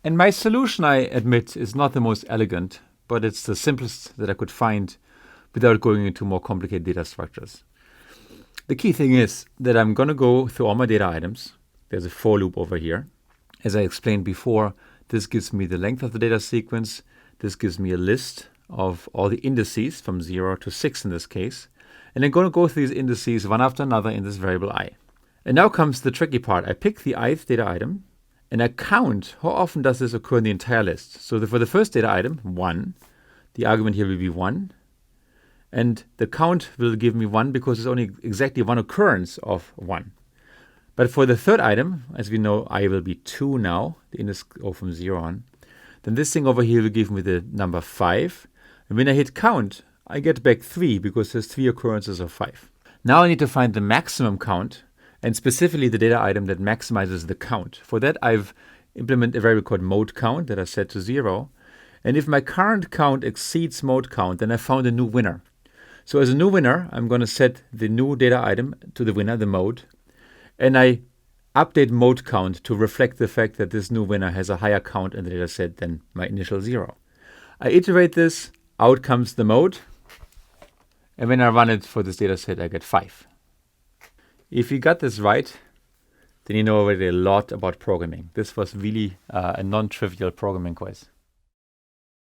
And my solution, I admit, is not the most elegant, but it's the simplest that I could find without going into more complicated data structures. The key thing is that I'm going to go through all my data items. There's a for loop over here. As I explained before, this gives me the length of the data sequence. This gives me a list of all the indices from 0 to 6 in this case. And I'm going to go through these indices one after another in this variable I. And now comes the tricky part. I pick the ith data item and I count how often does this occur in the entire list. So for the first data item, 1, the argument here will be 1. And the count will give me 1 because it's only exactly one occurrence of 1. But for the third item, as we know, I will be 2 now. The index go from 0 on. Then this thing over here will give me the number 5. And when I hit count, I get back 3 because there's 3 occurrences of 5. Now I need to find the maximum count, and specifically the data item that maximizes the count. For that, I've implemented a variable called mode count that I set to 0. And if my current count exceeds mode count, then I found a new winner. So as a new winner, I'm going to set the new data item to the winner, the mode. And I update mode count to reflect the fact that this new winner has a higher count in the data set than my initial 0. I iterate this, out comes the mode. And when I run it for this data set, I get 5. If you got this right, then you know already a lot about programming. This was really a non-trivial programming quiz.